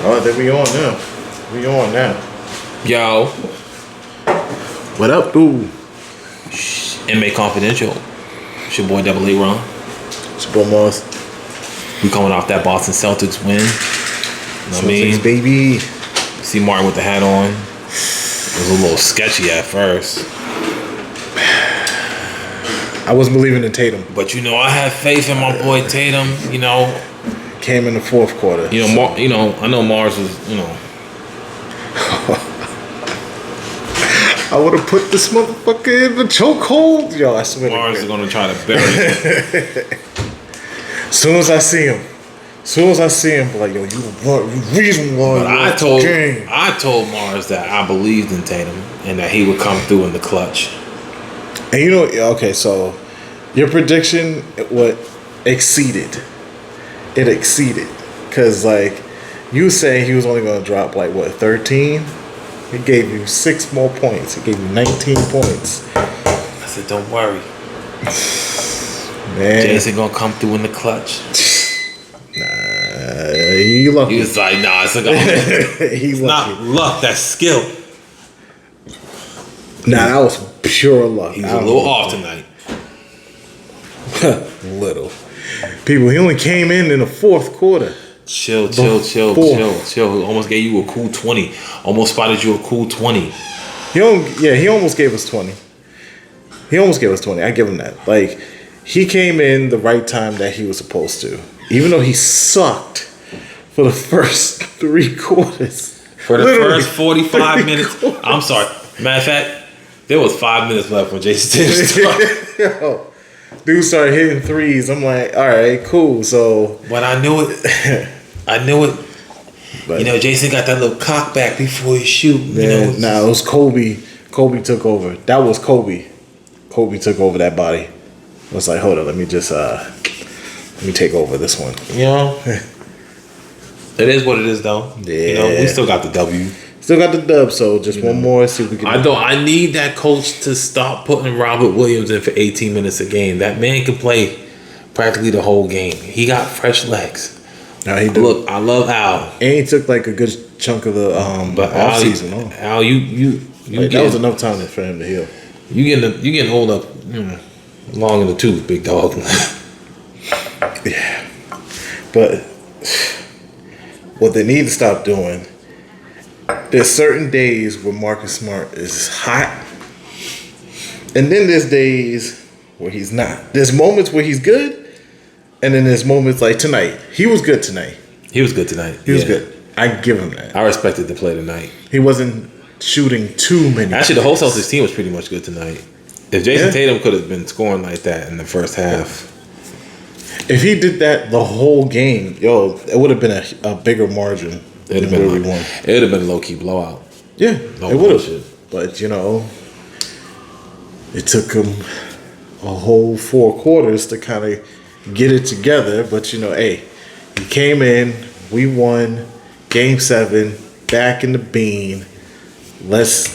Oh, then we on now. We on now. Yo, What up, dude? inmate confidential. It's your boy Double A Ron. It's your boy Moss. We coming off that Boston Celtics win. You know what I mean? Celtics, baby. See Martin with the hat on. It was a little sketchy at first, I wasn't believing in Tatum. but I had faith in my boy Tatum. Came in the fourth quarter. I know Mars was. I would have put this motherfucker in the chokehold. Yo, I swear. Mars is gonna try to bury it. As soon as I see him, be like, yo, you reason why. But I told Mars that I believed in Tatum and that he would come through in the clutch. And okay, so your prediction, what exceeded? It exceeded. Because, you saying he was only going to drop, 13? He gave you 6 more points. He gave you 19 points. I said, don't worry. Man. Jason gonna come through in the clutch. He lucky. He was like, nah, it's like, He's not luck, that's skill. Nah, that was pure luck. He was a little off tonight. Little. People, he only came in the fourth quarter. Chill. He almost gave you a cool 20. Almost spotted you a cool 20. He almost gave us 20. I give him that. He came in the right time that he was supposed to. Even though he sucked for the first 3 quarters. For the first 45 minutes. Quarters. I'm sorry. Matter of fact, there was 5 minutes left when Jason Tatum started. Yo, dude started hitting threes. I'm like, all right, cool. So, but I knew it. But, Jason got that little cock back before he shoot. It was Kobe. Kobe took over. That was Kobe. Kobe took over that body. I was like, hold on, let me take over this one. It is what it is, though. Yeah. We still got the W. Still got the dub, so just one more. See if we can. I need that coach to stop putting Robert Williams in for 18 minutes a game. That man can play practically the whole game. He got fresh legs. No, he do. Look, I love Al. And he took a good chunk of the off season. Al, you that was enough time for him to heal. You getting old up, long in the tooth, big dog. Yeah, but what they need to stop doing. There's certain days where Marcus Smart is hot, and then there's days where he's not. There's moments where he's good, and then there's moments like tonight. He was good tonight. He was good tonight. He was good. I give him that. I respected the play tonight. He wasn't shooting too many. Actually, the whole Celtics team was pretty much good tonight. If Jason Tatum could have been scoring like that in the first half. If he did that the whole game, it would have been a bigger margin. It would have been a low-key blowout. Yeah, it would have. But, it took him a whole 4 quarters to kind of get it together. But, he came in, we won Game 7, back in the bean. Let's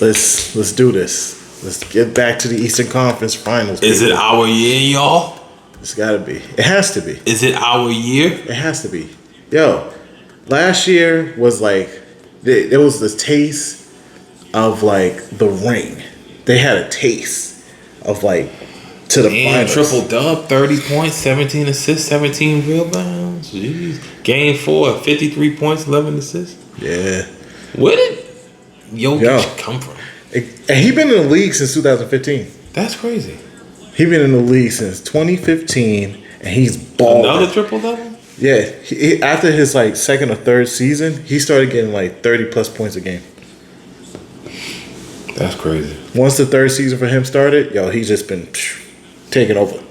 do this. Let's get back to the Eastern Conference Finals. Is it our year, y'all? It's got to be. It has to be. Is it our year? It has to be. Last year was there was the taste of the ring. They had a taste of to the finals. Triple dub, 30 points, 17 assists, 17 rebounds. Jeez. Game 4, 53 points, 11 assists. Yeah. Where did Jokic come from? And he been in the league since 2015. That's crazy. He been in the league since 2015, and he's balling. Another triple double? Yeah, he, after his second or third season, he started getting 30+ points a game. That's crazy. Once the third season for him started, he's just been taking over.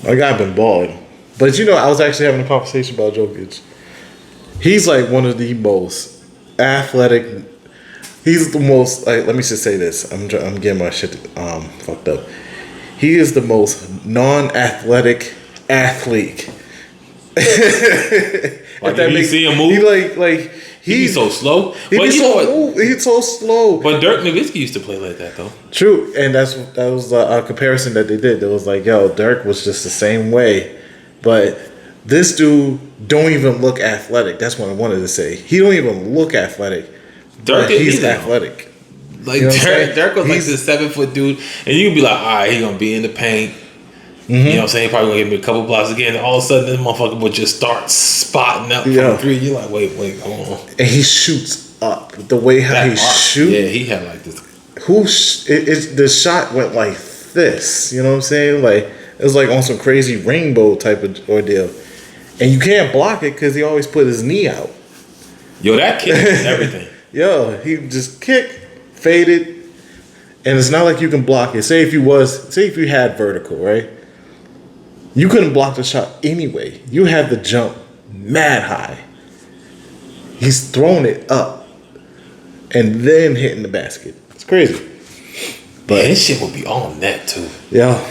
My guy been balling. But I was actually having a conversation about Jokic. He's one of the most athletic. He's the most. Let me just say this. I'm getting my shit fucked up. He is the most non-athletic athlete. You see him move? He's so slow. He's so slow. But Dirk Nowitzki used to play like that though. True, and that was a comparison that they did. It was Dirk was just the same way, but This dude don't even look athletic. That's what I wanted to say. He don't even look athletic. Dirk But is he's either. athletic. Like You know what I'm saying? Dirk was like He's- this 7-foot dude, and you can be like, all right, he gonna be in the paint. You know what I'm saying? He probably gonna give me a couple blocks again. And all of a sudden, this motherfucker would just start spotting up Yeah. from three. You're like, wait, hold on. And he shoots up. The way how That he arc, shoots. yeah, he had like this. The shot went like this. You know what I'm saying? Like it was like on some crazy rainbow type of ordeal. And you can't block it because he always put his knee out. Yo, that kid is everything. Yo, he just kicked, faded, and it's not like you can block it. Say if you had vertical, right? You couldn't block the shot anyway. You had the jump mad high. He's throwing it up and then hitting the basket. It's crazy. But his shit would be on net too. Yeah.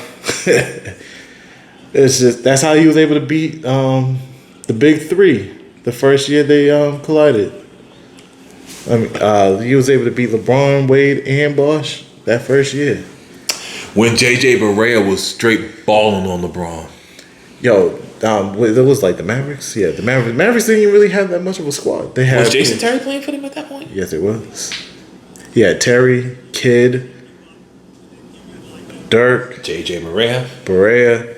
It's just that's how he was able to beat the big three the first year they collided. I mean, he was able to beat LeBron, Wade, and Bosh that first year. When JJ Barea was straight balling on LeBron. Yo, it was like the Mavericks. Yeah, the Mavericks didn't even really have that much of a squad. They had Was Jason Terry playing for them at that point? Yes, it was. He had Terry, Kidd, Dirk, JJ Barea. Barea.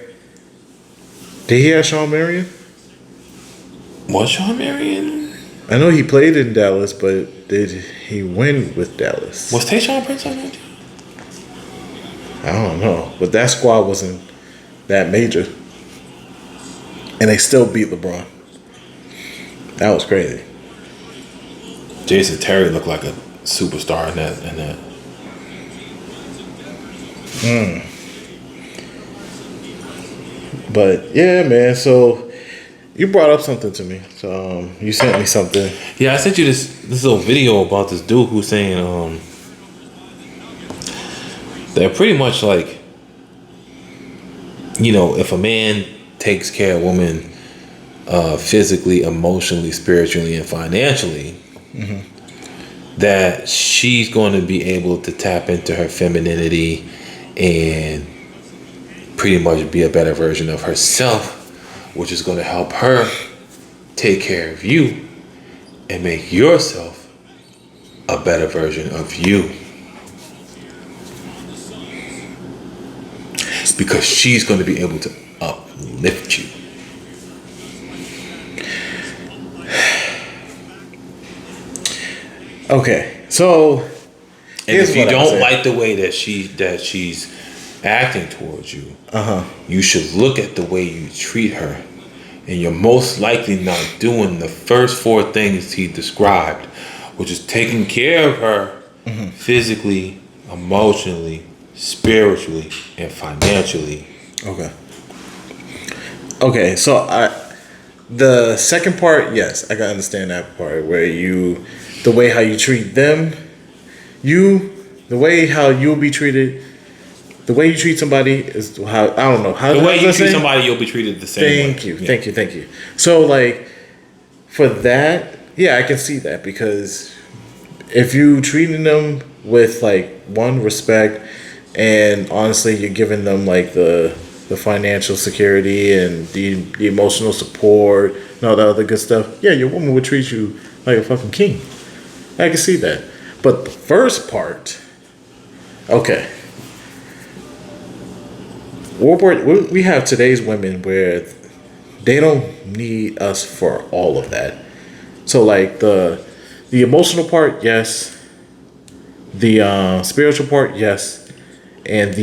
Did he have Sean Marion? Was Sean Marion? I know he played in Dallas, but did he win with Dallas? Was Tayshaun Prince on that team? I don't know, but that squad wasn't that major, and they still beat LeBron. That was crazy. Jason Terry looked like a superstar in that. But yeah, man. So you brought up something to me. So you sent me something. Yeah, I sent you this little video about this dude who's saying they're pretty much like, you know, if a man takes care of a woman physically, emotionally, spiritually, and financially, that she's going to be able to tap into her femininity and pretty much be a better version of herself, which is going to help her take care of you and make yourself a better version of you. Because she's going to be able to uplift you. Okay, so And here's if you what I would don't say. like the way that she's acting towards you, you should look at the way you treat her. And you're most likely not doing the first 4 things he described, which is taking care of her physically, emotionally, spiritually, and financially. Okay, so the second part, yes, I can understand that part where the way how you treat them, the way how you'll be treated, the way you treat somebody is how, I don't know. How The way how you does that treat say? somebody, you'll be treated the same way. Thank you. So like, for that, yeah, I can see that because if you treating them with like one respect, and honestly, you're giving them like the financial security and the emotional support and all the other good stuff. Yeah, your woman would treat you like a fucking king. I can see that. But the first part, okay. We have today's women where they don't need us for all of that. So like the emotional part, yes. The spiritual part, yes. And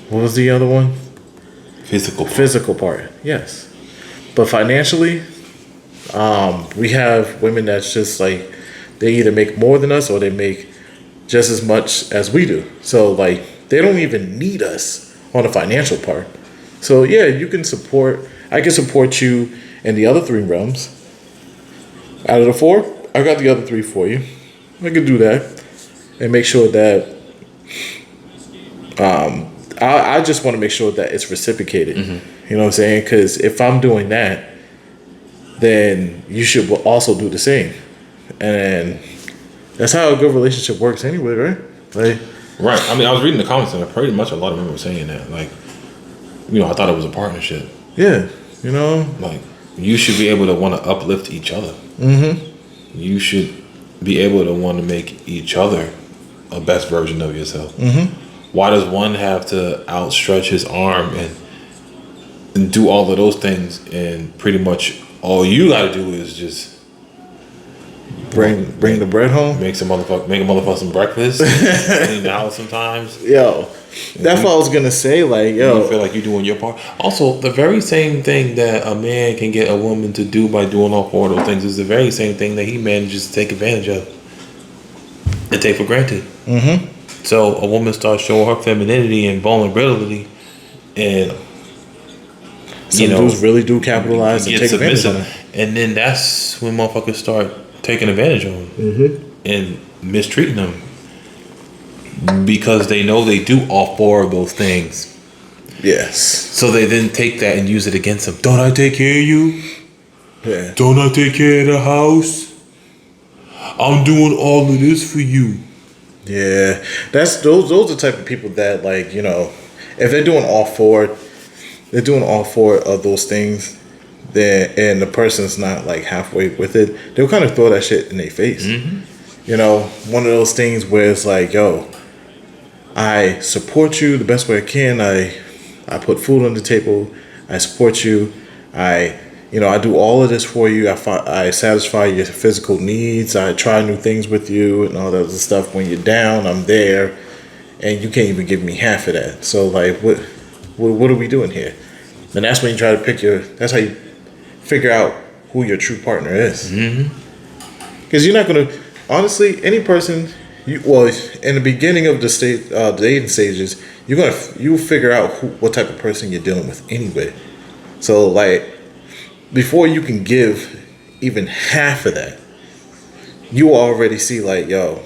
what was the other one? Physical part, yes. But financially, we have women that's just like they either make more than us or they make just as much as we do. So like they don't even need us on the financial part. So yeah, I can support you in the other 3 realms. Out of the 4, I got the other 3 for you. I can do that and make sure that I just want to make sure that it's reciprocated. You know what I'm saying? Because if I'm doing that, then you should also do the same. And that's how a good relationship works anyway, right? Like, Right. I mean, I was reading the comments and pretty much a lot of them were saying that. Like, you know, I thought it was a partnership. yeah. You know, Like, you should be able to want to uplift each other. Mm-hmm. You should be able to want to make each other a best version of yourself. Mm-hmm. Why does one have to outstretch his arm and do all of those things, and pretty much all you got to do is just bring the bread home. make a motherfucker some breakfast, clean the house sometimes. Yo, that's what I was gonna say. Like, yo, You feel like you're doing your part. Also, the very same thing that a man can get a woman to do by doing all four of those things is the very same thing that he manages to take advantage of and take for granted. Mm-hmm. So a woman starts showing her femininity and vulnerability, and some dudes really do capitalize and take advantage of it. And then that's when motherfuckers start taking advantage of them and mistreating them because they know they do all four of those things. Yes. So they then take that and use it against them. Don't I take care of you? Yeah. Don't I take care of the house? I'm doing all of this for you. Yeah. That's those are the type of people that, like, you know, if they're doing all four of those things, then and the person's not like halfway with it, they'll kind of throw that shit in their face. You know, one of those things where it's like, yo, I support you the best way I can. I put food on the table. I support you. I do all of this for you. I satisfy your physical needs. I try new things with you and all that other stuff. When you're down, I'm there, and you can't even give me half of that. So like, what are we doing here? And that's when you try to that's how you figure out who your true partner is. Because you're not gonna, honestly, any person. In the beginning of the dating stages, you'll figure out what type of person you're dealing with anyway. So like, before you can give even half of that, you already see like, yo,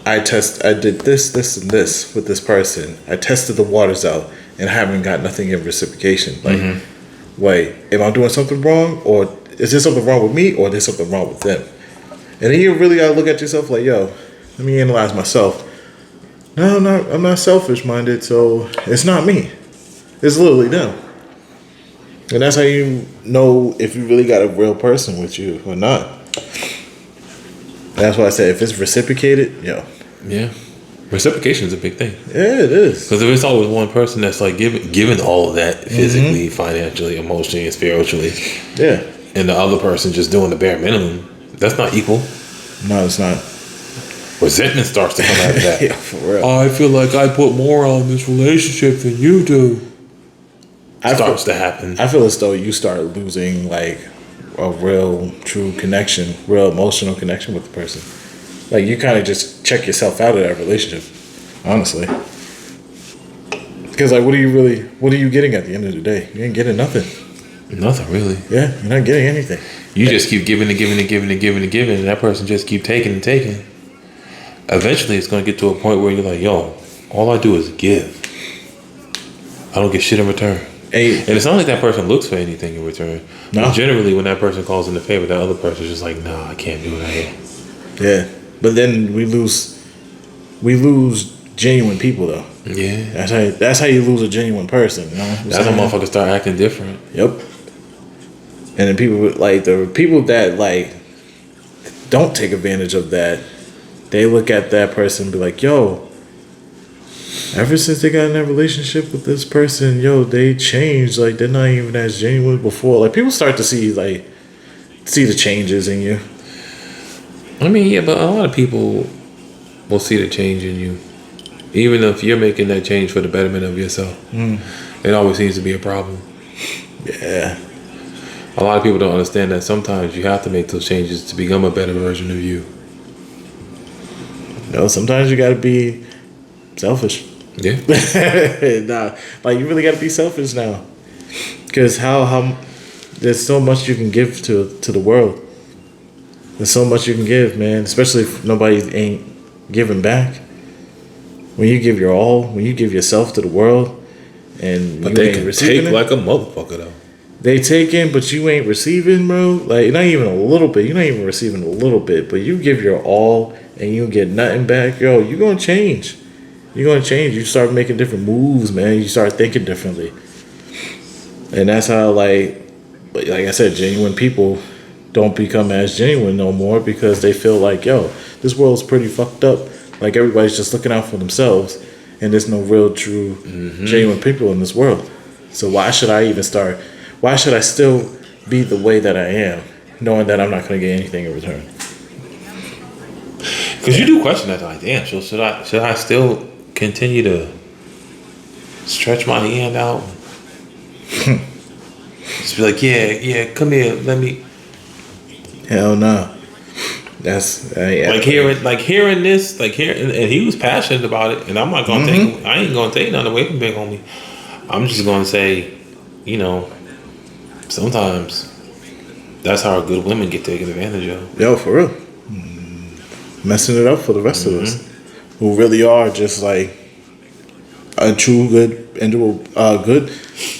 I did this, and this with this person. I tested the waters out and haven't got nothing in reciprocation. Like, wait, am I doing something wrong, or is there something wrong with me, or is there something wrong with them? And then you really gotta look at yourself like, yo, let me analyze myself. No, I'm not selfish minded, so it's not me. It's literally them. And that's how you know if you really got a real person with you or not. That's why I said if it's reciprocated, yo. Yeah. Reciprocation is a big thing. Yeah, it is. Because if it's always one person that's like giving all of that physically, financially, emotionally, and spiritually, Yeah. and the other person just doing the bare minimum, that's not equal. No, it's not. Resentment starts to come out of that. Yeah, for real. I feel like I put more on this relationship than you do. Starts to happen. I feel as though you start losing like a real, true connection, real emotional connection with the person. Like, you kind of just check yourself out of that relationship, honestly. Because like, what are you getting at the end of the day? You ain't getting nothing. Nothing really. Yeah, you're not getting anything. You just keep giving and giving and giving and giving and giving, and that person just keep taking and taking. Eventually, it's going to get to a point where you're like, yo, all I do is give. I don't get shit in return. Hey. And it's not like that person looks for anything in return. No. Generally, when that person calls in a favor, that other person's just like, nah, I can't do that. Yeah, but then we lose genuine people though. Yeah. That's how you lose a genuine person. You know? That's how motherfuckers start acting different. Yep. And then the people that like don't take advantage of that, they look at that person and be like, yo, ever since they got in that relationship with this person, yo, they changed. Like, they're not even as genuine before. Like, people start to see the changes in you. I mean, yeah, but a lot of people will see the change in you. Even if you're making that change for the betterment of yourself. It always seems to be a problem. Yeah. A lot of people don't understand that sometimes you have to make those changes to become a better version of you. No, sometimes you gotta be selfish. Yeah. Nah, like, you really gotta be selfish now. Because how there's so much you can give to the world. There's so much you can give, man. Especially if nobody ain't giving back. When you give your all, when you give yourself to the world, and But you they ain't can receiving take it, like a motherfucker though. they taking, but you ain't receiving, bro. Like, not even a little bit. You're not even receiving a little bit, but you give your all and you get nothing back, yo. You're gonna change. You're gonna change. You start making different moves, man. You start thinking differently. And that's how, like I said, genuine people don't become as genuine no more because they feel like, yo, this world's pretty fucked up. Like everybody's just looking out for themselves, and there's no real, true, genuine people in this world. So why should I even start? Why should I still be the way that I am, knowing that I'm not going to get anything in return? Because you do question that, like, damn. So should I still continue to stretch my hand out? Just be like, yeah, come here, let me. Hell no. That's Like hearing this, and he was passionate about it, and I'm not gonna I ain't gonna take nothing away from Big Homie. I'm just gonna say, you know, sometimes that's how good women get taken advantage of. Yo, for real. Messing it up for the rest of us who really are just like a true good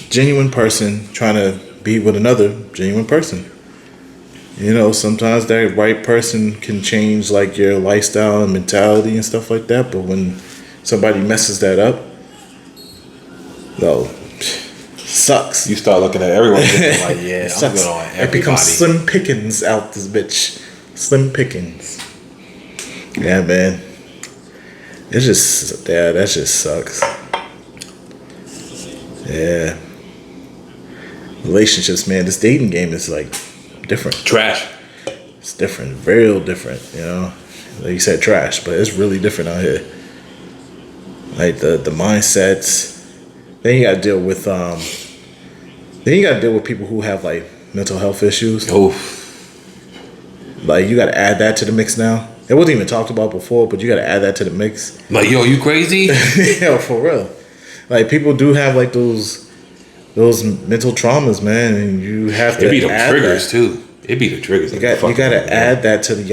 genuine person trying to be with another genuine person. You know, sometimes that right person can change like your lifestyle and mentality and stuff like that, but when somebody messes that up, no, sucks. You start looking at everyone like, yeah, I'm sucks. good on everybody. It becomes slim pickings out this bitch. Slim pickings. Yeah, man. It's just, that just sucks. Yeah. Relationships, man. This dating game is like different. Trash. It's different. Real different, you know? Like you said, trash, but it's really different out here. Like the mindsets. Then you gotta deal with people who have like mental health issues. Oof. Like you gotta add that to the mix now. It wasn't even talked about before, but you gotta add that to the mix. Like, yo, you crazy? Yeah, for real. Like people do have like those mental traumas, man, and you have to. It be the add triggers that. too. It be the triggers. You gotta add that to the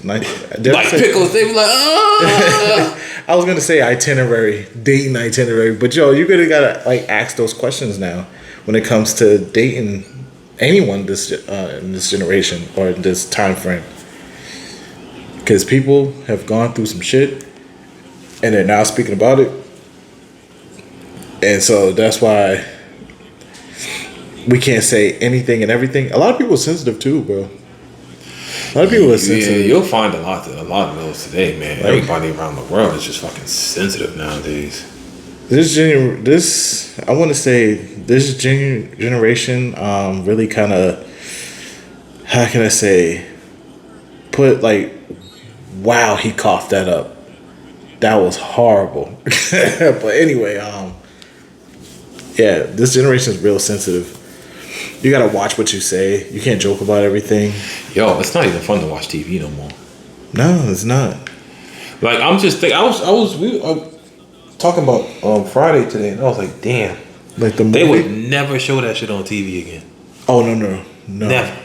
like pickles. They be like, I was gonna say dating itinerary, but yo, you gotta like ask those questions now when it comes to dating anyone in this generation or in this time frame, because people have gone through some shit and they're now speaking about it, and so that's why we can't say anything and everything. A lot of people are sensitive too, bro. A lot of people are sensitive. Yeah, you'll find a lot of those today, man. Like, everybody around the world is just fucking sensitive nowadays. This I want to say this generation really kind of, how can I say, put like, wow, he coughed that up. That was horrible. But anyway, yeah, this generation is real sensitive. You gotta watch what you say. You can't joke about everything. Yo, it's not even fun to watch TV no more. No, it's not. Like, I'm just thinking, we were talking about Friday today, and I was like, damn. Like the movie? They would never show that shit on TV again. Oh, no. Never.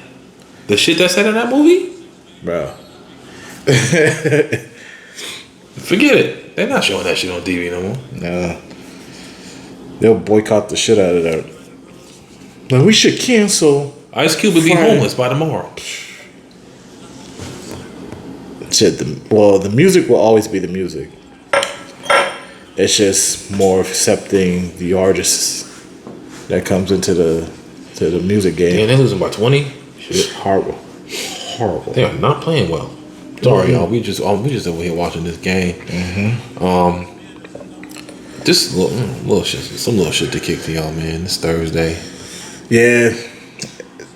The shit that's said in that movie? Bro. Forget it. They're not showing that shit on TV no more. Nah. They'll boycott the shit out of that. Like, we should cancel. Ice Cube would be Friday. homeless by tomorrow. Shit, the music will always be the music. It's just more accepting the artists that comes into the music game. Damn, they're losing by 20? Shit. Horrible. They are not playing well. Sorry, y'all. We just over here watching this game. Just little shit, some little shit to kick to y'all, man. It's Thursday. Yeah,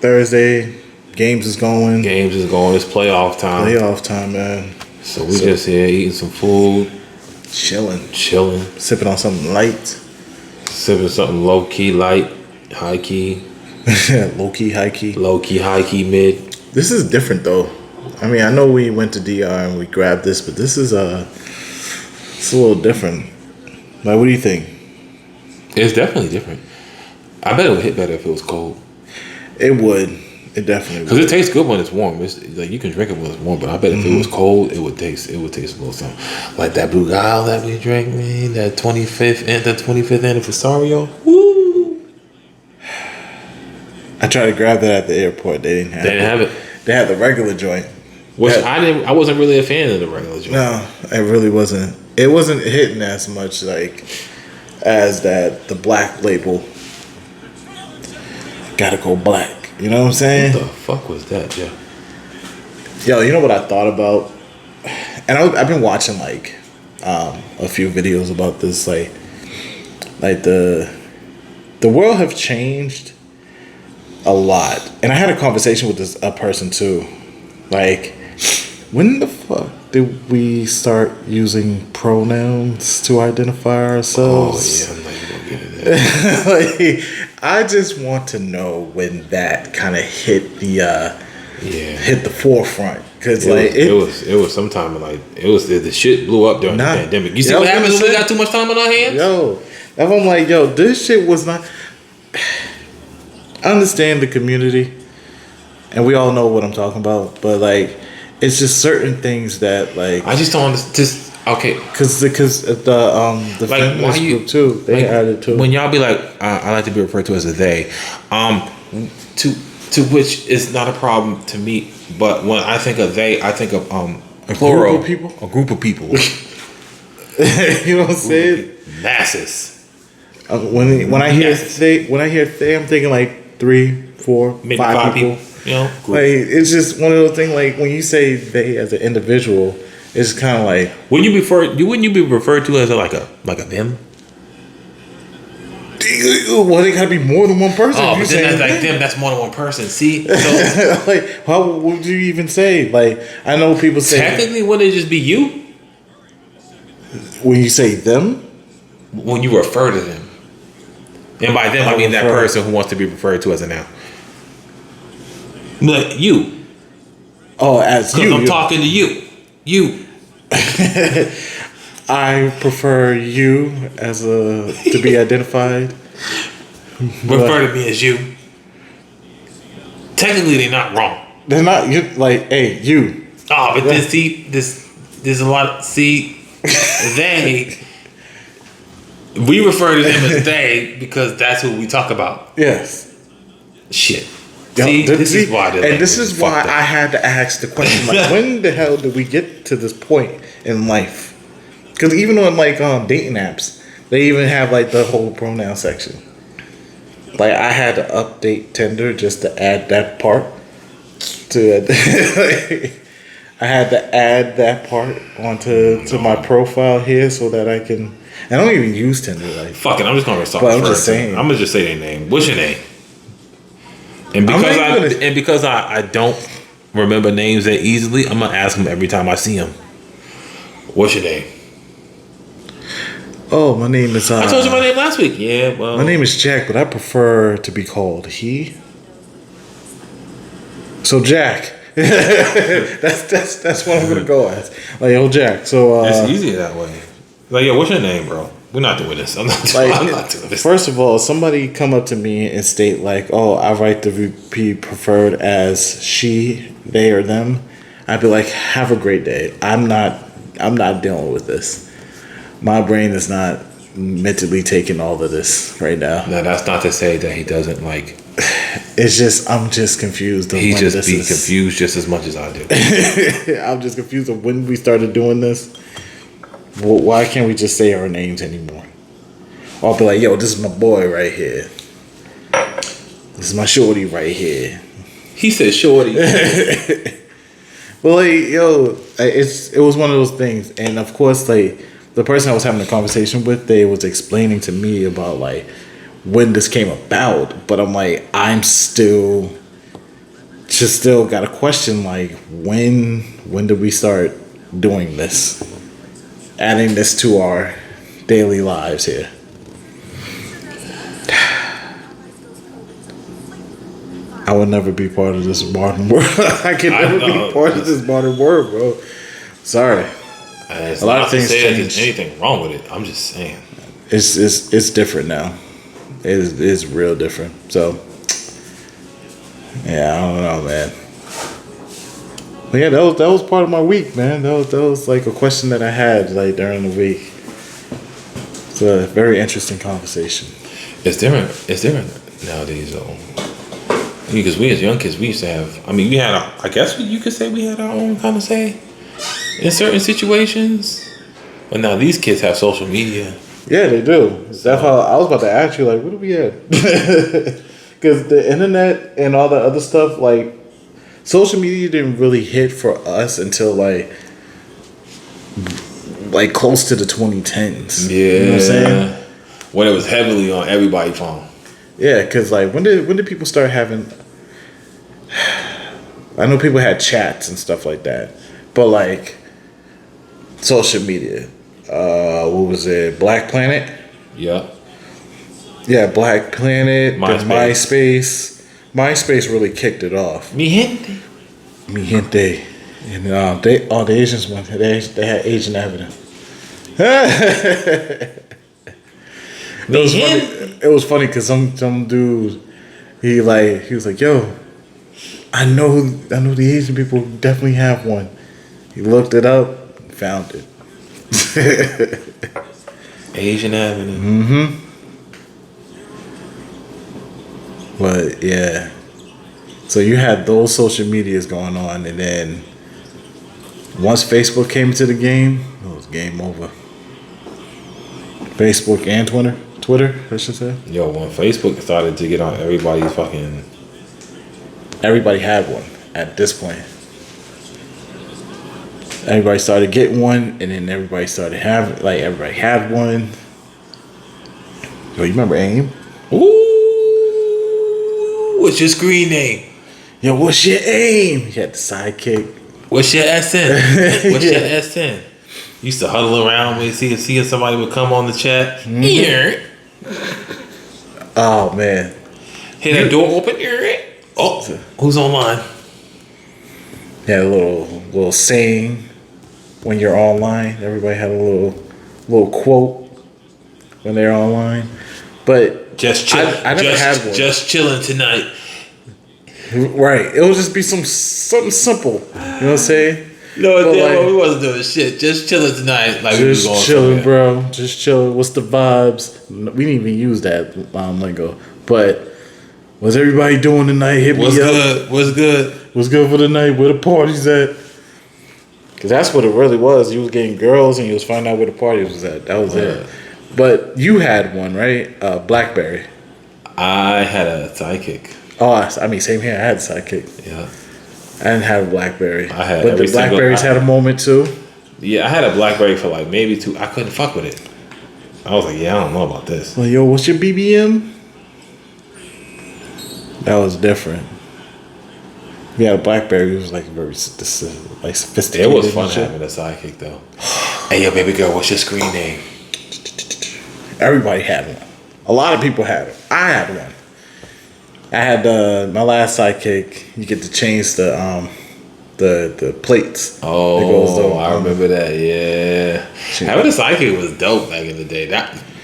Thursday, games is going. It's playoff time. Playoff time, man. So we just here eating some food, chilling, sipping on something light, sipping something low key, light, high key, low key, high key, high key, mid. This is different though. I mean, I know we went to DR and we grabbed this, but this is it's a little different. Like, what do you think? It's definitely different. I bet it would hit better if it was cold. It would. It definitely would. Because it tastes good when it's warm. It's like you can drink it when it's warm, but I bet if it was cold, it would taste a little something. Like that Brugal that we drank, man. That 25th anniversario. Woo! I tried to grab that at the airport. They didn't have it. They had the regular joint. Which I wasn't really a fan of the regular joint. No, it really wasn't. It wasn't hitting as much like as the black label. gotta go black. You know what I'm saying? What the fuck was that, yeah? Yo, you know what I thought about? And I've been watching like a few videos about this, like the world have changed a lot. And I had a conversation with a person too. Like, when the fuck did we start using pronouns to identify ourselves? Oh yeah, I'm not even gonna get into that. Like, I just want to know when that kind of hit the forefront, because it was sometime like the shit blew up during the pandemic. You see what happens when we got too much time on our hands? Yo, I'm like, yo, this shit was not. I understand the community, and we all know what I'm talking about, but like, it's just certain things that like I just don't understand. Just okay, because the like, feminist group too, they added to when y'all be like, I like to be referred to as a they, to which is not a problem to me. But when I think of they, I think of a plural group of people? a group of people. You know what I'm saying? Masses. When I hear they, I'm thinking like 3, 4, Maybe 5 people. You know, Like, it's just one of those things. Like, when you say they as an individual, it's kind of like, wouldn't you be referred to as like a them? well, they gotta be more than one person. Oh, You but then that's saying like them. That's more than one person. See, so like, how would you even say? Like, I know people say technically, wouldn't it just be you when you say them. when you refer to them? And by them, I mean that person who wants to be referred to as a noun. Like you. Oh, as Because you. I'm talking to you. You. I prefer you as to be identified. Refer to me as you. Technically, they're not wrong. They're not, you like, hey, you. Oh, but then see, there's a lot. See, they. We refer to them as they because that's who we talk about. Yes. Shit. See, this is why. And this is why I had to ask the question: like, when the hell did we get to this point in life? Because even on like dating apps, they even have like the whole pronoun section. Like, I had to update Tinder just to add that part. I had to add that part onto my profile here so that I can. I don't even use Tinder. Like, fuck it, I'm just gonna start. But I'm just saying. I'm gonna just say their name. What's your name? And because I don't remember names that easily, I'm gonna ask them every time I see them. What's your name? Oh, my name is. I told you my name last week. Yeah, well, my name is Jack, but I prefer to be called he. So Jack. that's what I'm gonna go as. Like, yo, Jack. So it's easier that way. Like, yo, what's your name, bro? We're not doing this. I'm not doing this. First of all, somebody come up to me and state like, "Oh, I like to be preferred as she, they, or them." I'd be like, "Have a great day. I'm not dealing with this. My brain is not mentally taking all of this right now." No, that's not to say that he doesn't like. It's just I'm just confused. He just be confused just as much as I do. I'm just confused of when we started doing this. Why can't we just say our names anymore? Or I'll be like, yo, this is my boy right here. This is my shorty right here. He said shorty. Well, like, yo, it was one of those things. And of course, like, the person I was having a conversation with, they was explaining to me about like when this came about. But I'm like, I'm still got a question, like, when did we start doing this? Adding this to our daily lives here. I would never be part of this modern world. I can never be part of this modern world, bro. Sorry. A lot of things change. There's anything wrong with it. I'm just saying. It's different now. It's real different. So, yeah, I don't know, man. But yeah, that was part of my week, man. That was like a question that I had like during the week. It's a very interesting conversation. It's different nowadays, though. Because we as young kids, we used to have. I mean, I guess you could say we had our own kind of say in certain situations. But now these kids have social media. Yeah, they do. That's how I was about to ask you, like, what do we have? because the internet and all the other stuff, like social media, didn't really hit for us until like close to the 2010s. Yeah. You know what I'm saying? When it was heavily on everybody's phone. Yeah, because like when did people start having? I know people had chats and stuff like that, but like social media. What was it? Black Planet. Yeah. Yeah, Black Planet. MySpace. The MySpace. MySpace really kicked it off. Mi gente. Mi gente. And the Asians went. They had Asian evidence. It was funny because some dude he was like, yo, I know the Asian people definitely have one. He looked it up, found it. Asian Avenue. Mm-hmm. But yeah, so you had those social medias going on, and then once Facebook came into the game, it was game over. Facebook and Twitter, I should say. Yo, when Facebook started to get on everybody's fucking... Everybody had one at this point. Everybody started getting one, and then everybody started having, everybody had one. Yo, you remember AIM? Ooh, what's your screen name? Yo, what's your AIM? You had the sidekick. What's your SN? What's your SN? Used to huddle around when you see if somebody would come on the chat. Here. Oh man. Hey, that door open. Here. Oh, who's online? Yeah, a little saying when you're online. Everybody had a little quote when they're online. But Just chill. I never had one. Just chilling tonight. Right. It would just be something simple. You know what I'm saying? No, we wasn't doing shit. Just chilling tonight. Like just we was chilling, bro. Just chilling. What's the vibes? We didn't even use that lingo. But what's everybody doing tonight? Hit me up. What's good? What's good for the night? Where the party's at? Because that's what it really was. You was getting girls and you was finding out where the party was at. That was it. But you had one, right? BlackBerry. I had a sidekick. Oh, I mean, same here. I had a sidekick. Yeah. I didn't have a BlackBerry. I had but the Blackberries had a moment too. Yeah, I had a BlackBerry for like maybe 2. I couldn't fuck with it. I was like, yeah, I don't know about this. Well, yo, what's your BBM? That was different. We had a BlackBerry. It was like very sophisticated. It was fun having a sidekick though. Hey, yo, baby girl, what's your screen name? Everybody had one. A lot of people had it. I had one. I had my last sidekick. You get to change the plates. Oh, I remember that. Yeah, having a sidekick was dope back in the day.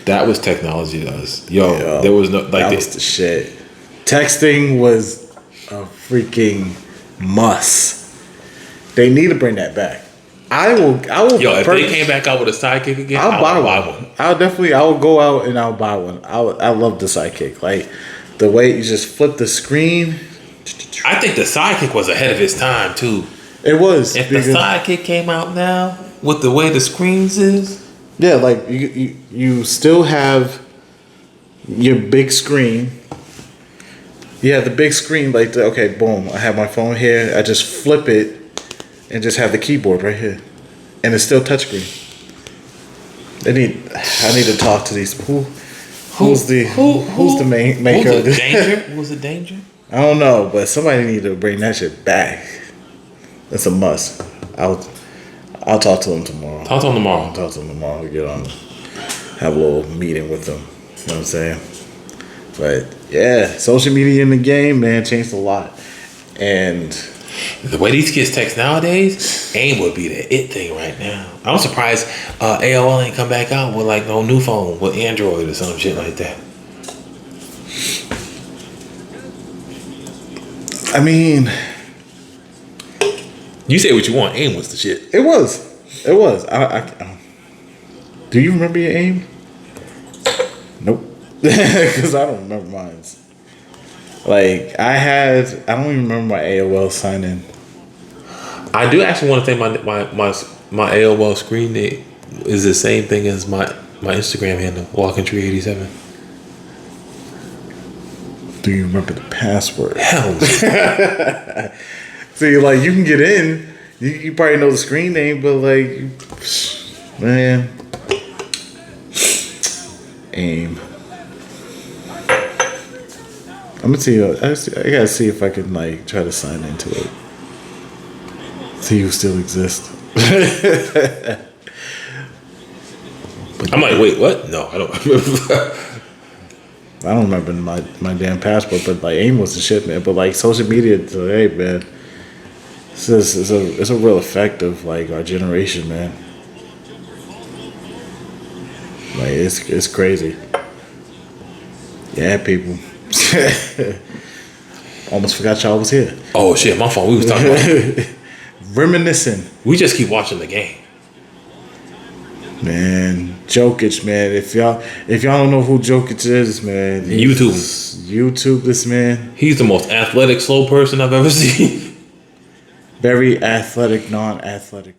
That was technology to us. Yo, there was no like that was the shit. Texting was a freaking must. They need to bring that back. I will. Yo, if they came back out with a sidekick again, I'll buy one. I will go out and I'll buy one. I love the sidekick. Like the way you just flip the screen. I think the sidekick was ahead of its time too. It was. If the sidekick came out now with the way the screens is. Yeah, like you still have your big screen. You have the big screen, like okay, boom. I have my phone here. I just flip it and just have the keyboard right here, and it's still touchscreen. I need to talk to these. Who's the main maker of this? Who's the danger? I don't know, but somebody need to bring that shit back. That's a must. I'll talk to them tomorrow. Talk to them tomorrow. We'll get on, have a little meeting with them. You know what I'm saying? But yeah, social media in the game, man, changed a lot. And the way these kids text nowadays, AIM would be the it thing right now. I'm surprised AOL ain't come back out with like no new phone with Android or some shit like that. I mean, you say what you want. AIM was the shit. It was. I do you remember your AIM? Nope. Because I don't remember mine. Like I don't even remember my AOL sign in. I do actually want to think my AOL screen name is the same thing as my Instagram handle, Walking Tree 87. Do you remember the password? Hell no. See, like, you can get in. You probably know the screen name, but, like, man. AIM. I'm gonna see. I gotta see if I can, like, try to sign into it. See who still exists. I'm like, wait, what? No, I don't remember. I don't remember my damn passport, but like AIM was the shit, man. But like social media today, man, it's a real effect of like our generation, man. Like it's crazy. Yeah, people. Almost forgot y'all was here. Oh shit, my fault. We was talking about Reminiscing. we just keep watching the game. Man, Jokic, man. If y'all don't know who Jokic is, man, YouTube this man. He's the most athletic, slow person I've ever seen. Very athletic, non-athletic.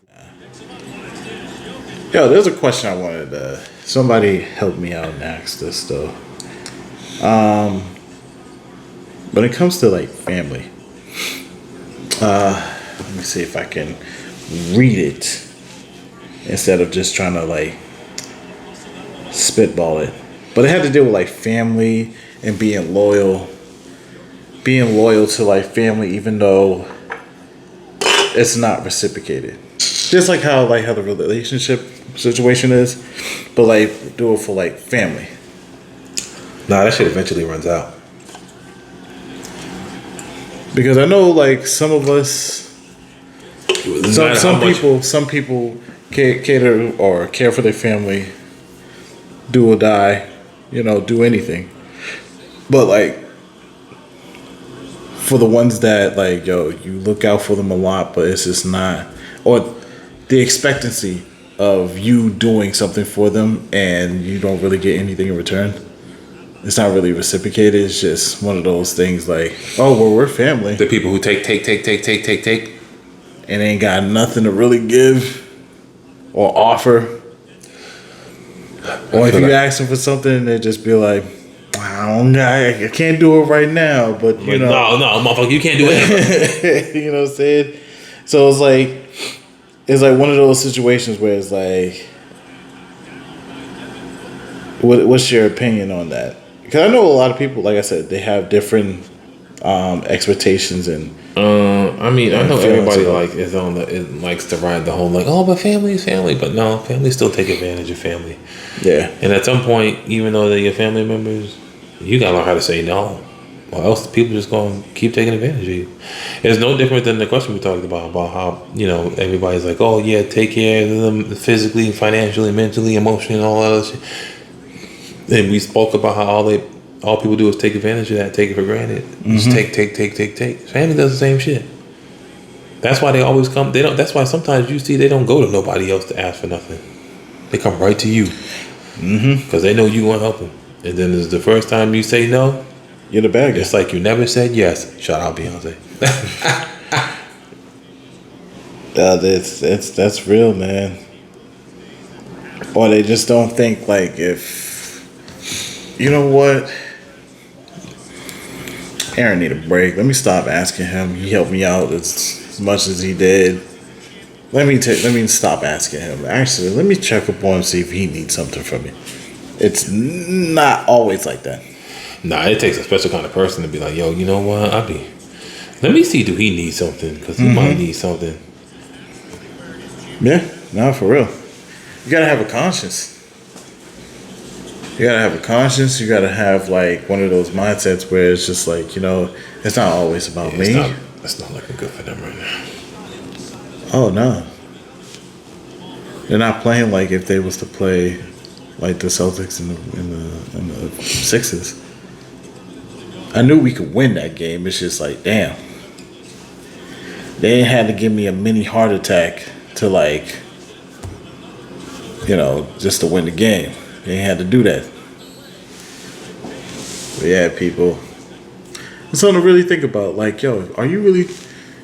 Yo, there's a question I wanted to. Somebody help me out and ask this though. When it comes to like family, let me see if I can read it instead of just trying to like spitball it. But it had to deal with like family and being loyal to like family, even though it's not reciprocated. Just like how the relationship situation is, but like do it for like family. Nah, that shit eventually runs out. Because I know like some of us, some people cater or care for their family, do or die, do anything. But like for the ones that like, yo, you look out for them a lot, but it's just not, or the expectancy of you doing something for them and you don't really get anything in return. It's not really reciprocated. It's just one of those things like, oh, well, we're family. The people who take. And ain't got nothing to really give or offer. Or if you ask them for something, they just be like, I can't do it right now, but you know. No, motherfucker, you can't do it. You know what I'm saying? So it's like one of those situations where it's like, what's your opinion on that? Because I know a lot of people, like I said, they have different expectations and. I mean, I know everybody likes to ride the whole like, oh, but family is family, but no, family still take advantage of family. Yeah. And at some point, even though they're your family members, you gotta learn how to say no, or else people just gonna keep taking advantage of you. It's no different than the question we talked about how everybody's like, oh yeah, take care of them physically, financially, mentally, emotionally, and all that other shit. And we spoke about how all people do is take advantage of that, take it for granted. Just take. Family does the same shit. That's why they always come. They don't. That's why sometimes you see they don't go to nobody else to ask for nothing. They come right to you because they know you want to help them. And then it's the first time you say no, you're the bad guy. It's like you never said yes. Shout out Beyonce. That's real, man. Or they just don't think like you know what. Aaron need a break. Let me stop asking him. He helped me out as much as he did. Let me stop asking him. Actually, let me check up on him, see if he needs something from me. It's not always like that. Nah, it takes a special kind of person to be like, yo, you know what? Let me see, do he need something? Because he might need something. Yeah, no, for real. You gotta have a conscience. You gotta have like one of those mindsets where it's just like, it's not always about me. It's not looking good for them right now. Oh no. They're not playing like if they was to play like the Celtics in the Sixers. I knew we could win that game. It's just like, damn. They had to give me a mini heart attack to like, just to win the game. They had to do that. But yeah, people. It's something to really think about. Like, yo,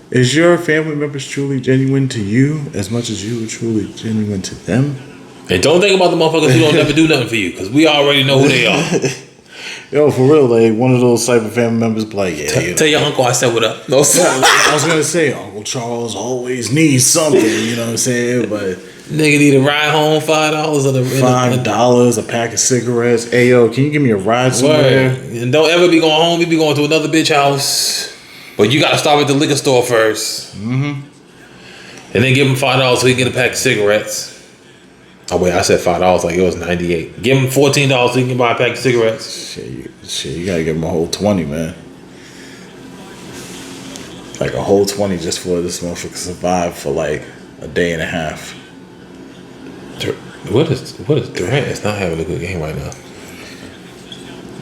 is your family members truly genuine to you as much as you are truly genuine to them? And don't think about the motherfuckers who don't never do nothing for you, because we already know who they are. Yo, for real, like one of those type of family members be like, yeah, you know. Tell your uncle I said what up. No, I was gonna say Uncle Charles always needs something, you know what I'm saying? But nigga need a ride home, $5 on the $5 a pack of cigarettes. Hey yo, can you give me a ride somewhere? And don't ever be going home. You be going to another bitch house. But you gotta stop at the liquor store first. Mm-hmm. And then give him $5 so he can get a pack of cigarettes. Oh wait, I said $5 like it was 98. Give him $14 so he can buy a pack of cigarettes. Shit, you gotta give him a whole 20, man. Like a whole 20 just for this motherfucker to survive for like a day and a half. What is Durant is not having a good game right now.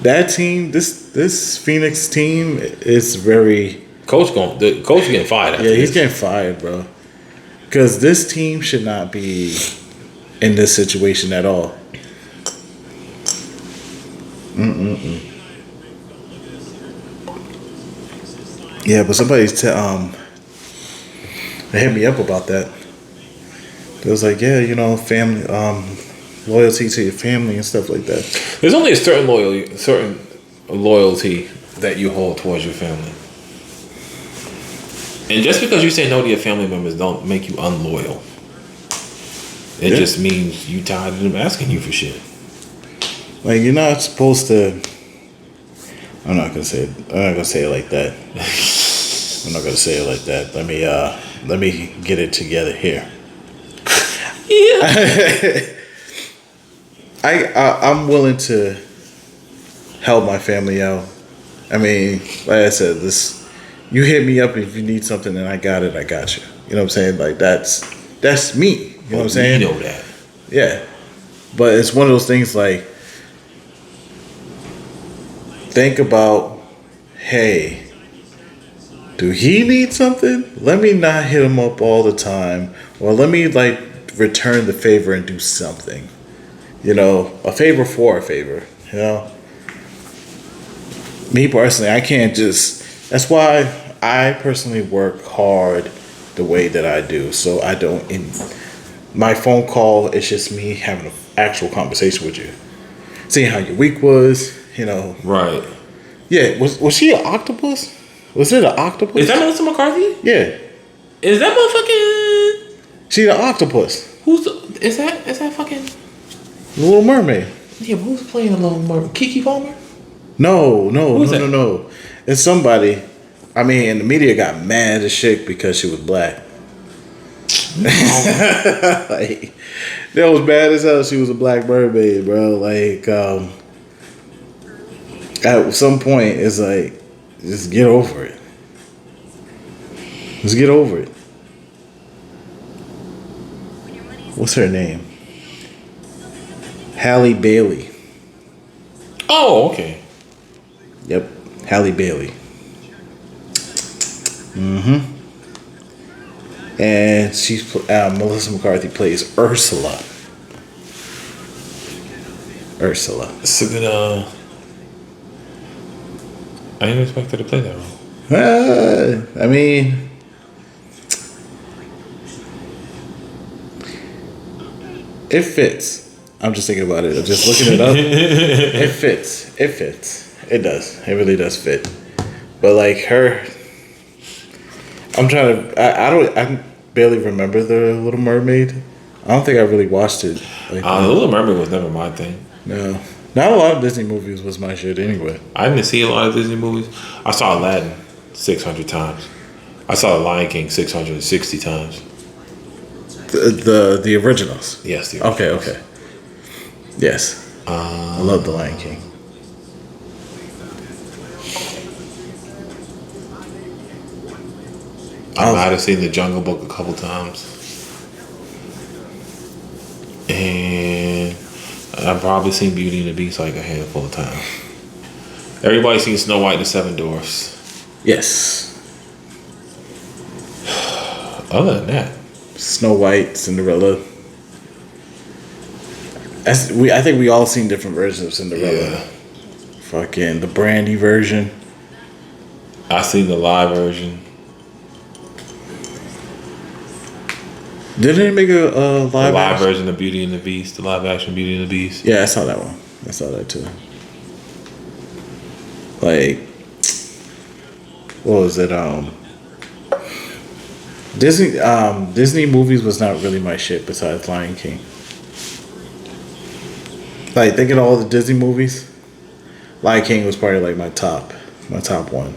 That team, this Phoenix team is very. The coach getting fired. Yeah, he's getting fired, bro. Because this team should not be in this situation at all. Yeah, but somebody they hit me up about that. It was like, yeah, you know, family, loyalty to your family and stuff like that. There's only a certain loyalty that you hold towards your family. And just because you say no to your family members don't make you unloyal. It just means you tired of them asking you for shit. Like you're not supposed to. I'm not gonna say it like that. I'm not gonna say it like that. Let me get it together here. Yeah. I'm willing to help my family out. I mean, like I said, you hit me up if you need something and I got it, I got you. You know what I'm saying? Like that's me. You know what I'm saying? You know that. Yeah. But it's one of those things like think about, hey, do he need something? Let me not hit him up all the time. Or let me like return the favor and do something. You know, a favor for a favor. You know? Me personally, I can't just. That's why I personally work hard the way that I do. So I don't. My phone call is just me having an actual conversation with you, seeing how your week was. You know. Right. Yeah. Was she an octopus? Was it an octopus? Is that Melissa McCarthy? Yeah. Is that motherfucking? She an octopus. Is that fucking? The Little Mermaid. Yeah, but who's playing the Little Mermaid? Keke Palmer? No. Who's that? No. It's somebody. I mean, the media got mad as shit because she was black. Like, that was bad as hell. She was a black mermaid, bro. Like, at some point, it's like, just get over it. Just get over it. What's her name? Halle Bailey. Oh, okay. Yep, Halle Bailey. Mm-hmm. And she's Melissa McCarthy plays Ursula. It's a good. I didn't expect her to play that role. I mean, it fits. I'm just thinking about it. I'm just looking it up. It fits. It does. It really does fit. But like her, I'm trying to. I barely remember the Little Mermaid. I don't think I really watched it. Like, The Little Mermaid was never my thing. No, not a lot of Disney movies was my shit anyway. I didn't see a lot of Disney movies. I saw Aladdin 600 times. I saw The Lion King 660 times. The originals. Yes. The originals. Okay. Yes. I love The Lion King. I might have seen The Jungle Book a couple times. And I've probably seen Beauty and the Beast like a handful of times. Everybody's seen Snow White and the Seven Dwarfs. Yes. Other than that, Snow White, Cinderella. I think we all seen different versions of Cinderella. Yeah. Fucking the Brandy version. I seen the live version. Didn't they make a live action? Version of Beauty and the Beast, the live action Beauty and the Beast. Yeah, I saw that one. I saw that too. Like, what was it? Disney movies was not really my shit besides Lion King. Like, thinking of all the Disney movies, Lion King was probably like my top one.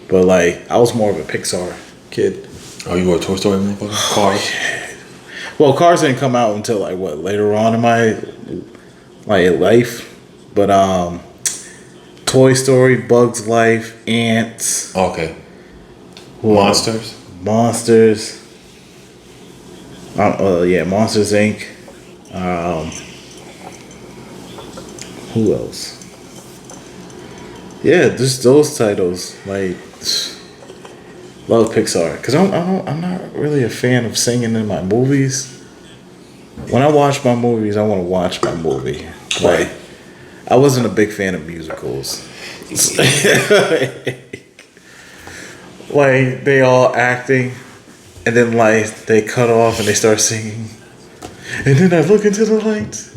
But like, I was more of a Pixar kid. Oh, you were a Toy Story motherfucker? Cars? Well, Cars didn't come out until like what, later on in my life. But Toy Story, Bugs Life, Ants. Okay. Monsters. Monsters. Monsters Inc. Who else? Yeah, just those titles. Like, love Pixar because I'm not really a fan of singing in my movies. When I watch my movies, I want to watch my movie. Like, I wasn't a big fan of musicals. Like, they all acting, and then like they cut off and they start singing, and then I look into the lights,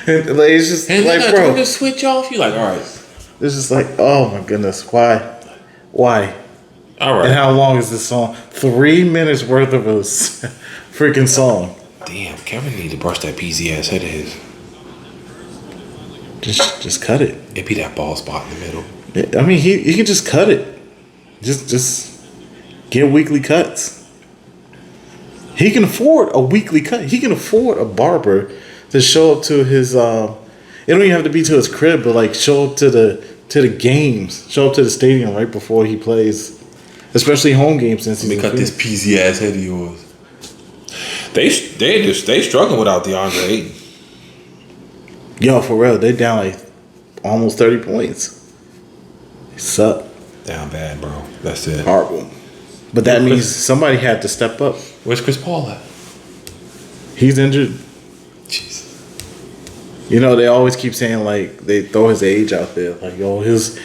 and like it's just and like, then bro, turn the switch off. You like, all right, it's just like, oh my goodness, why? all right. And how long is this song? 3 minutes worth of a freaking song. Damn, Kevin needs to brush that peasy ass head of his. Just cut it. It be that bald spot in the middle. I mean, he can just cut it. Just get weekly cuts. He can afford a weekly cut. He can afford a barber to show up to his. It don't even have to be to his crib, but like show up to the games, show up to the stadium right before he plays, especially home games. Since Let me cut this peasy ass head of yours. They struggling without DeAndre Ayton. Yo, for real, they down like almost 30 points. They suck. Down bad, bro. That's it. Horrible. But that means somebody had to step up. Where's Chris Paul at? He's injured. Jeez. You know, they always keep saying, like, they throw his age out there. Like, yo, his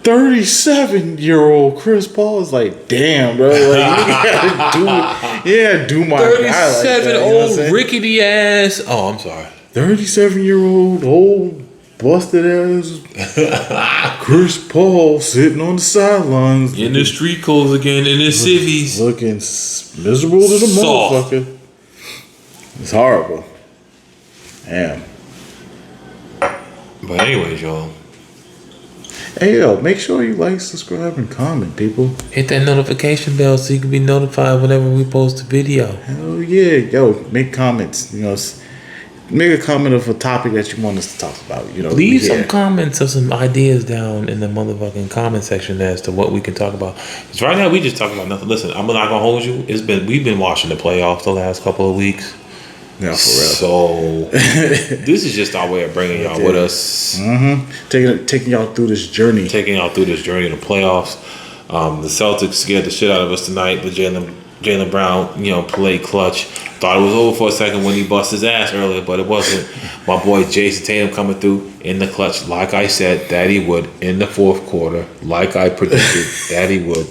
37-year-old Chris Paul is like, damn, bro. Like, you gotta do my guy like that. 37 old rickety ass. Oh, I'm sorry. 37-year-old old busted ass Chris Paul sitting on the sidelines. In the street clothes again, in his civvies. Looking miserable to the Soft. motherfucker. It's horrible. Damn. But anyways, y'all. Hey, yo, make sure you like, subscribe, and comment, people. Hit that notification bell so you can be notified whenever we post a video. Hell yeah. Yo, make comments. You know, make a comment of a topic that you want us to talk about. You know, Leave some comments of some ideas down in the motherfucking comment section as to what we can talk about. Because right now we just talking about nothing. Listen, I'm not gonna hold you. We've been watching the playoffs the last couple of weeks. Yeah, for real. So this is just our way of bringing y'all with us. Mm-hmm. Taking y'all through this journey. Taking y'all through this journey to the playoffs. The Celtics scared the shit out of us tonight, but Jaylen Brown, played clutch. Thought it was over for a second when he bust his ass earlier, but it wasn't. My boy Jason Tatum coming through in the clutch, like I said that he would in the fourth quarter, like I predicted that he would.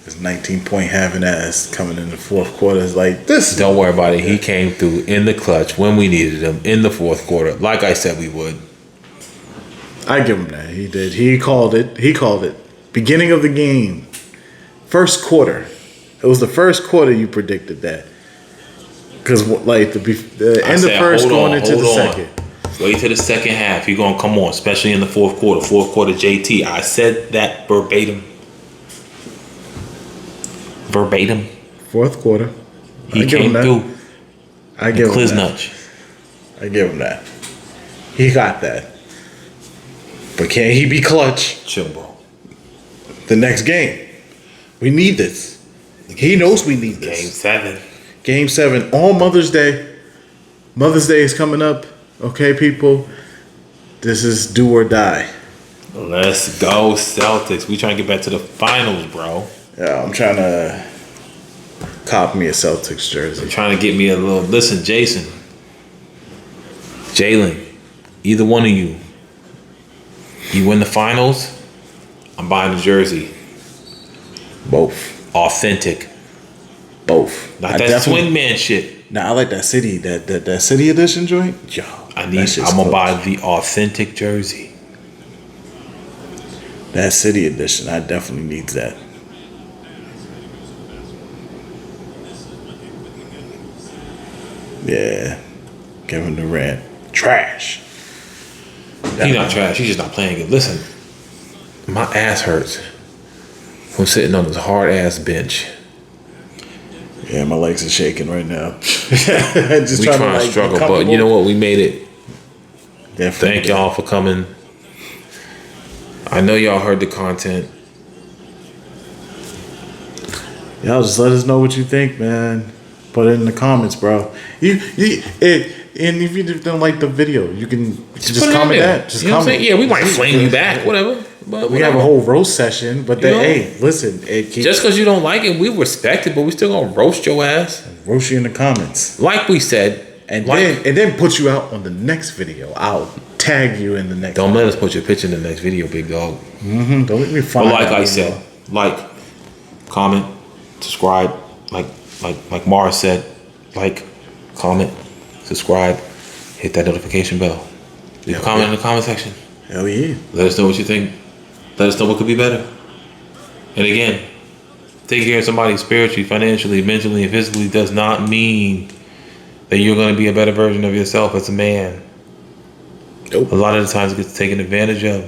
His 19-point having ass coming in the fourth quarter is like this. Don't worry about it. He came through in the clutch when we needed him in the fourth quarter, like I said we would. I give him that. He did. He called it. Beginning of the game. First quarter. It was the first quarter you predicted that. Because, like, the end of first going into the second. Wait till the second half. You're going to come on, especially in the fourth quarter. Fourth quarter JT. I said that verbatim. Fourth quarter. He came through. I give him that. Nutch. I give him that. He got that. But can he be clutch? Chill, bro. The next game. We need this. He knows we need this. Game 7 on Mother's Day. Mother's Day is coming up. Okay, people. This is do or die. Let's go, Celtics. We trying to get back to the finals, bro. Yeah, I'm trying to cop me a Celtics jersey. Trying to get me a little. Listen, Jason, Jaylen, either one of you win the finals, I'm buying the jersey. Both. Authentic. Both. Not that swingman shit. Nah, I like that city, that city edition joint. Yo, I'm gonna buy the authentic jersey. That City Edition, I definitely needs that. Yeah. Kevin Durant. Trash. He's not trash. He's just not playing good. Listen, my ass hurts from sitting on this hard ass bench. Yeah, my legs are shaking right now. Just We trying to struggle, but you know what? We made it. Definitely. Thank y'all for coming. I know y'all heard the content. Y'all just let us know what you think, man. Put it in the comments, bro. And if you don't like the video, you can just Put it in comment there. that. Just You know what I'm comment. saying? Yeah, we might flame you back, whatever. But We have a whole roast session, but then, You know? hey, listen, it keeps Just because you don't like it, we respect it, but we still gonna roast your ass. roast you in the comments, Like we said. and Like, then put you out on the next video. I'll tag you in the next. don't let us put your picture in the next video, big dog. Don't let me find. But like out, I said, like, comment, subscribe, like Mara said, like, comment, subscribe, hit that notification bell. Leave a comment in the comment section. Hell yeah. Let us know what you think. Let us know what could be better. And again, taking care of somebody spiritually, financially, mentally, and physically does not mean that you're going to be a better version of yourself as a man. Nope. A lot of the times it gets taken advantage of.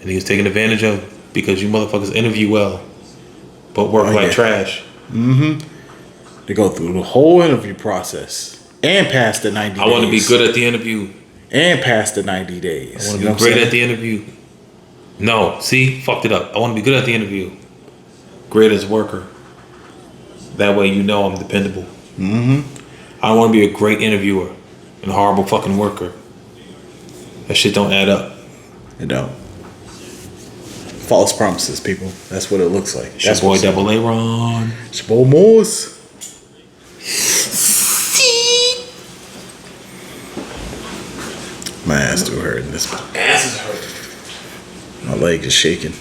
And he gets taken advantage of because you motherfuckers interview well, but work Oh, like yeah. trash. To go through the whole interview process and pass the 90 days. I want to be good at the interview. and pass the 90 days. I want to be great at the interview. No, see, fucked it up. I want to be good at the interview. Great as a worker. That way you know I'm dependable. I want to be a great interviewer and a horrible fucking worker. That shit don't add up. You know, false promises, people. That's what it looks like. It's your boy Double A Ron. It's your boy Morse. My ass still hurting this. Ass is hurting. My leg is shaking.